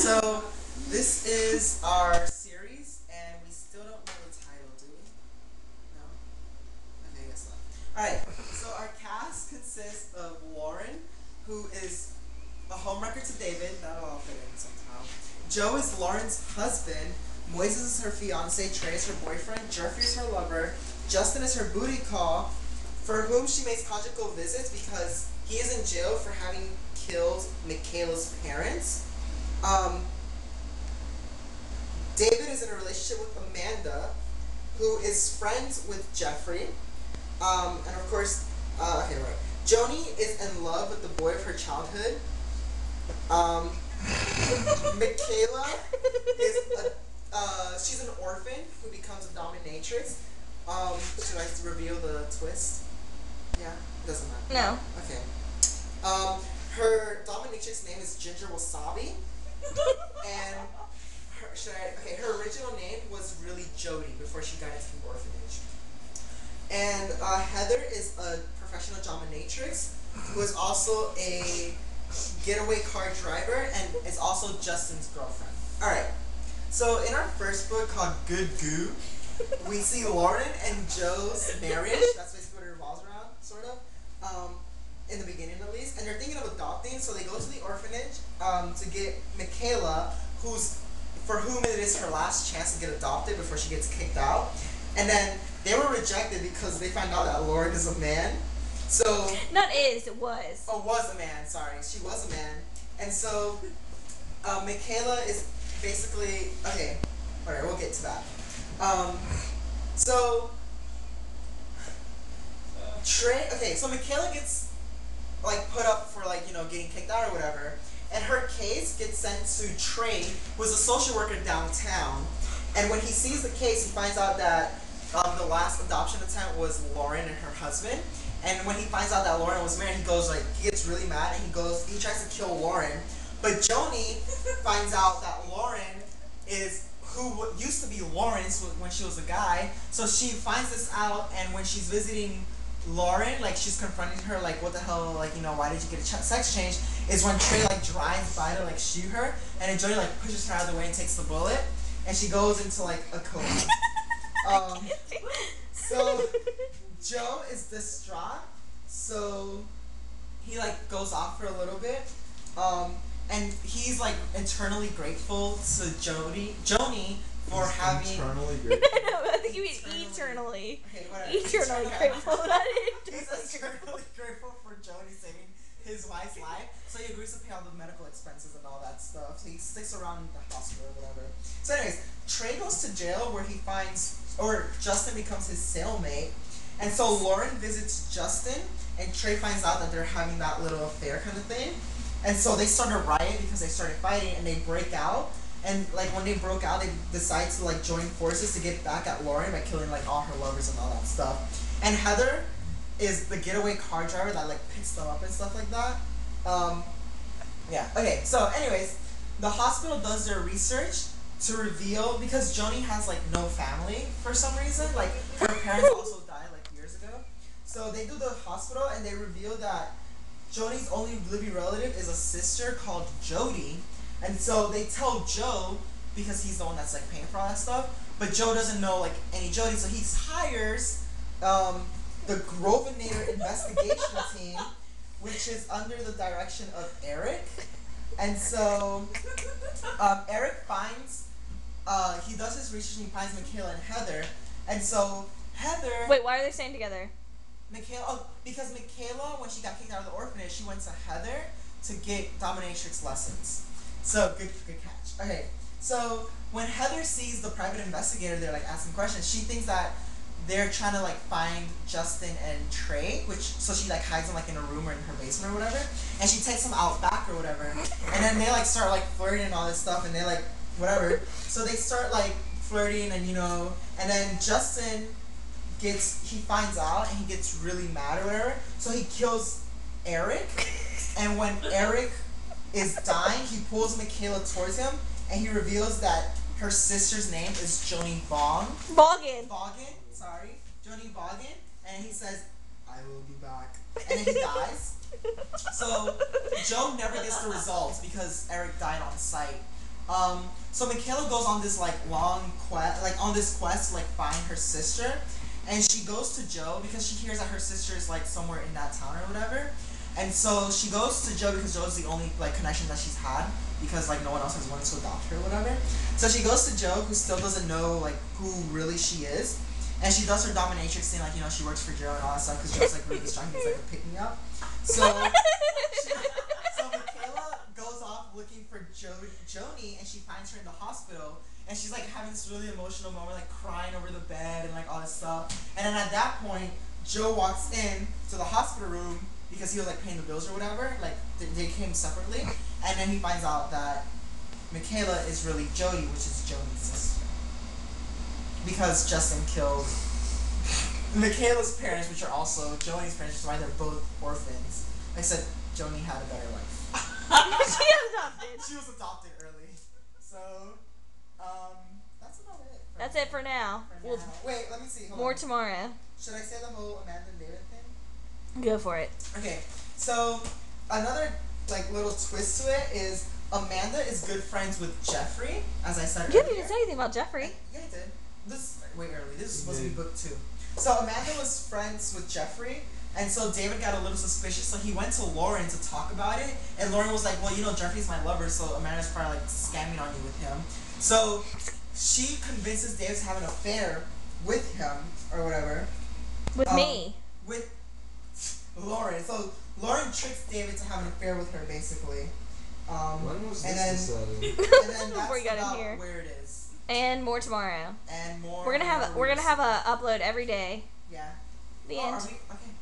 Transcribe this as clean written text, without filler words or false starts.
So this is our series, and we still don't know the title, do we? No? Okay, I guess not. Alright, so our cast consists of Lauren, who is a homewrecker to David. That'll all fit in somehow. Joe is Lauren's husband. Moises is her fiance. Trey is her boyfriend. Jeffrey is her lover. Justin is her booty call, for whom she makes conjugal visits because he is in jail for having killed Michaela's parents. David is in a relationship with Amanda, who is friends with Jeffrey. And of course, Joni is in love with the boy of her childhood. Michaela is she's an orphan who becomes a dominatrix. Should I reveal the twist? Yeah, it doesn't matter. No. Okay. Her dominatrix name is Ginger Wasabi, and her original name was really Jody before she got into the orphanage. And Heather is a professional dominatrix who is also a getaway car driver and is also Justin's girlfriend. Alright, so in our first book called Good Goo, we see Lauren and Joe's marriage. That's basically what it revolves around, sort of. In the beginning at least. And they're thinking of adopting, so they go to the orphanage to get Michaela, for whom it is her last chance to get adopted before she gets kicked out. And then they were rejected because they found out that Lauren is a man. So not is, it was. Oh, was a man, sorry. She was a man. And so Michaela is basically alright, we'll get to that. So Michaela gets put up for getting kicked out or whatever, and her case gets sent to Trey, who is a social worker downtown. And when he sees the case, he finds out that the last adoption attempt was Lauren and her husband. And when he finds out that Lauren was married, he gets really mad and he tries to kill Lauren. But Joni finds out that Lauren is who used to be Lawrence when she was a guy. So she finds this out, and when she's visiting Lauren, she's confronting her, what the hell, why did you get a sex change? Is when Trey drives by to shoot her, and then Jody pushes her out of the way and takes the bullet, and she goes into a coma. So Joe is distraught, so he goes off for a little bit, and he's eternally grateful to Joni for having. Eternally grateful. No, I think you mean eternally. Okay, whatever. Eternally grateful. He's eternally grateful for Joni saving his wife's life, so he agrees to pay all the medical expenses and all that stuff. So he sticks around the hospital or whatever. So anyways, Trey goes to jail where Justin becomes his cellmate. And so Lauren visits Justin, and Trey finds out that they're having that little affair kind of thing. And so they start a riot because they started fighting, and they break out. And when they broke out, they decide to join forces to get back at Lauren by killing all her lovers and all that stuff. And Heather is the getaway car driver that picks them up and stuff like that. Okay. So anyways, the hospital does their research to reveal, because Joni has no family for some reason. Her parents also died years ago. So they do the hospital, and they reveal that Joni's only living relative is a sister called Jody. And so they tell Joe, because he's the one that's paying for all that stuff, but Joe doesn't know any Jody, so he hires the Grovinator investigation team, which is under the direction of Eric. And so Eric finds, he does his research and he finds Michaela and Heather. And so Heather... Wait, why are they staying together? Because Michaela, when she got kicked out of the orphanage, she went to Heather to get dominatrix lessons. So, good catch. Okay, so when Heather sees the private investigator, they're asking questions, she thinks that they're trying to find Justin and Trey, so she hides them in a room or in her basement or whatever, and she takes them out back or whatever, and then they start flirting and all this stuff, and they whatever, so they start flirting, and and then Justin he finds out, and he gets really mad or whatever, so he kills Eric, and when Eric is dying, he pulls Michaela towards him, and he reveals that her sister's name is Joni Boggin, Joni Boggin, and he says, "I will be back," and then he dies. So Joe never gets the results because Eric died on site. So Michaela goes on this like long quest, like on this quest to like find her sister, and she goes to Joe because she hears that her sister is like somewhere in that town or whatever, and so she goes to Joe because Joe's the only like connection that she's had because like no one else has wanted to adopt her or whatever. So she goes to Joe, who still doesn't know like who really she is, and she does her dominatrix thing, like she works for Joe and all that stuff because Joe's like really strong, he's like a pick me up. So so Michaela goes off looking for Joni, and she finds her in the hospital, and she's like having this really emotional moment, like crying over the bed and like all this stuff. And then at that point, Joe walks in to the hospital room because he was like paying the bills or whatever. Like they came separately, and then he finds out that Michaela is really Jody, which is Joni's sister, because Justin killed Michaela's parents, which are also Joni's parents, which is why they're both orphans. Except Joni had a better life. She adopted. She was adopted early. So, that's about it. That's it for now. For now. Wait, let me see. Hold More on. tomorrow. Should I say the whole Amanda and David thing? Go for it. Okay, so another like little twist to it is Amanda is good friends with Jeffrey, as I said You earlier. didn't even say anything about Jeffrey. Yeah, I did. This way early. This is supposed to be book 2. So Amanda was friends with Jeffrey, and so David got a little suspicious, so he went to Lauren to talk about it, and Lauren was like, well, Jeffrey's my lover, so Amanda's probably like scamming on you with him. So she convinces David to have an affair with him, or whatever. With me. With Lauren. So Lauren tricks David to have an affair with her, basically. When was and this then, decided? and then Before you that's got in about here. where it is. And more tomorrow. And more. We're gonna have a upload every day. Yeah. The Oh, end. are we, okay.